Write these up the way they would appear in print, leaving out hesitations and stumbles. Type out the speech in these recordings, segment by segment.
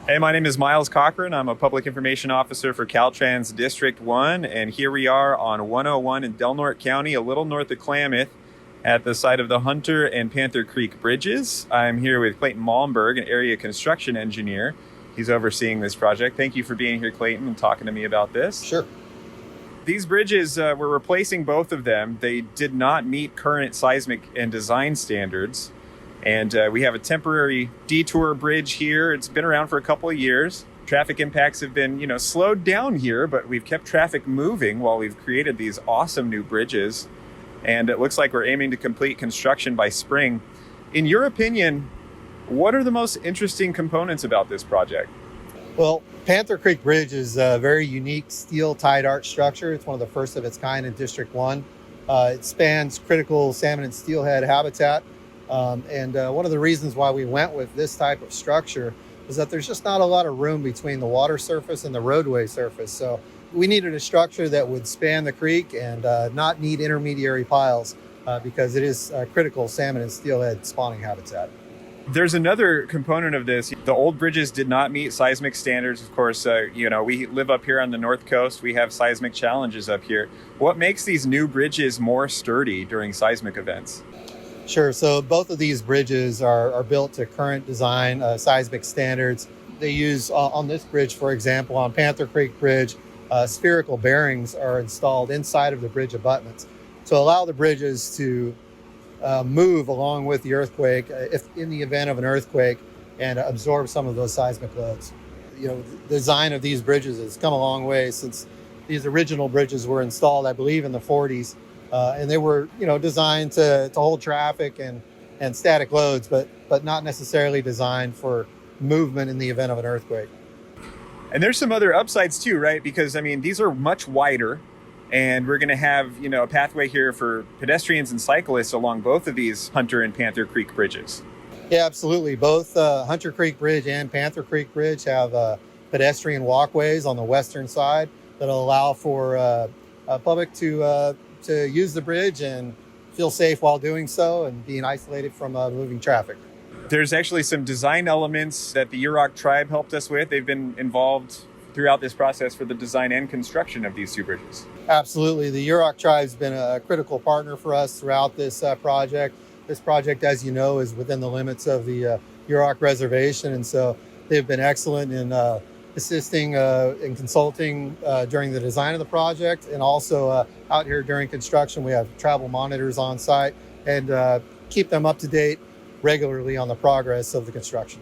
Hey, my name is Miles Cochran. I'm a public information officer for Caltrans District 1, and here we are on 101 in Del Norte County, a little north of Klamath, at the site of the Hunter and Panther Creek bridges. I'm here with Clayton Malmberg, an area construction engineer. He's overseeing this project. Thank you for being here, Clayton, and talking to me about this. Sure. These bridges, we're replacing both of them. They did not meet current seismic and design standards. And we have a temporary detour bridge here. It's been around for a couple of years. Traffic impacts have been, slowed down here, but we've kept traffic moving while we've created these awesome new bridges. And it looks like we're aiming to complete construction by spring. In your opinion, what are the most interesting components about this project? Well, Panther Creek Bridge is a very unique steel tied arch structure. It's one of the first of its kind in District 1. It spans critical salmon and steelhead habitat. And one of the reasons why we went with this type of structure is that there's just not a lot of room between the water surface and the roadway surface. So we needed a structure that would span the creek and not need intermediary piles because it is critical salmon and steelhead spawning habitat. There's another component of this. The old bridges did not meet seismic standards. Of course, we live up here on the North Coast. We have seismic challenges up here. What makes these new bridges more sturdy during seismic events? Sure. So both of these bridges are built to current design seismic standards. They use on this bridge, for example, on Panther Creek Bridge, spherical bearings are installed inside of the bridge abutments to allow the bridges to move along with the earthquake if in the event of an earthquake and absorb some of those seismic loads. The design of these bridges has come a long way since these original bridges were installed, I believe, in the 40s. And they were, designed to hold traffic and static loads, but not necessarily designed for movement in the event of an earthquake. And there's some other upsides too, right? Because, these are much wider, and we're going to have, a pathway here for pedestrians and cyclists along both of these Hunter and Panther Creek bridges. Yeah, absolutely. Both Hunter Creek Bridge and Panther Creek Bridge have pedestrian walkways on the western side that'll allow for public to use the bridge and feel safe while doing so and being isolated from moving traffic. There's actually some design elements that the Yurok tribe helped us with. They've been involved throughout this process for the design and construction of these two bridges. Absolutely. The Yurok tribe's been a critical partner for us throughout this project. This project, as you know, is within the limits of the Yurok Reservation, and so they've been excellent in assisting and consulting during the design of the project, and also out here during construction. We have travel monitors on site and keep them up to date regularly on the progress of the construction.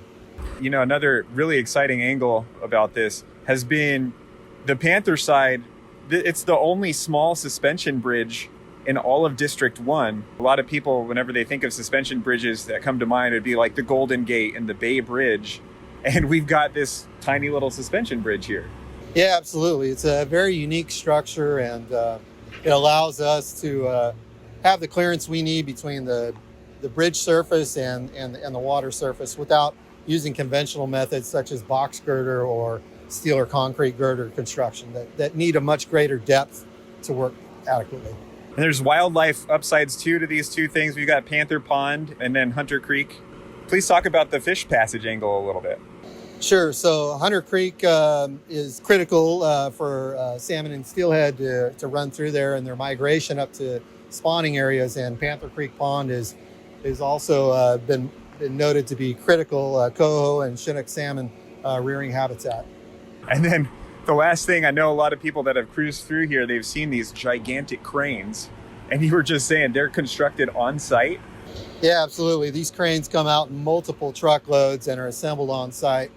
Another really exciting angle about this has been the Panther side. It's the only small suspension bridge in all of District 1. A lot of people, whenever they think of suspension bridges that come to mind, it'd be like the Golden Gate and the Bay Bridge. And we've got this tiny little suspension bridge here. Yeah, absolutely. It's a very unique structure, and it allows us to have the clearance we need between the bridge surface and the water surface without using conventional methods such as box girder or steel or concrete girder construction that need a much greater depth to work adequately. And there's wildlife upsides too to these two things. We've got Panther Pond and then Hunter Creek. Please talk about the fish passage angle a little bit. Sure. So Hunter Creek is critical for salmon and steelhead to run through there and their migration up to spawning areas. And Panther Creek Pond is also been noted to be critical coho and Chinook salmon rearing habitat. And then the last thing, I know a lot of people that have cruised through here, they've seen these gigantic cranes. And you were just saying they're constructed on site. Yeah, absolutely. These cranes come out in multiple truckloads and are assembled on site.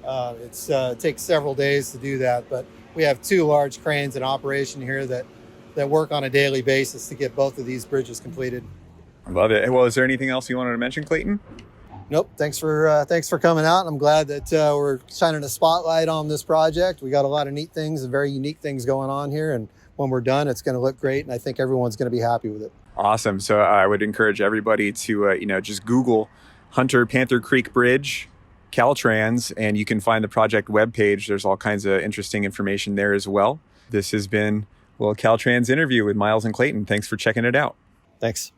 It takes several days to do that, but we have two large cranes in operation here that work on a daily basis to get both of these bridges completed. I love it. Well, is there anything else you wanted to mention, Clayton? Nope. Thanks for coming out. I'm glad that we're shining a spotlight on this project. We got a lot of neat things and very unique things going on here, and when we're done, it's going to look great, and I think everyone's going to be happy with it. Awesome. So I would encourage everybody to just Google Hunter Panther Creek Bridge, Caltrans, and you can find the project webpage. There's all kinds of interesting information there as well. This has been a little Caltrans interview with Miles and Clayton. Thanks for checking it out. Thanks.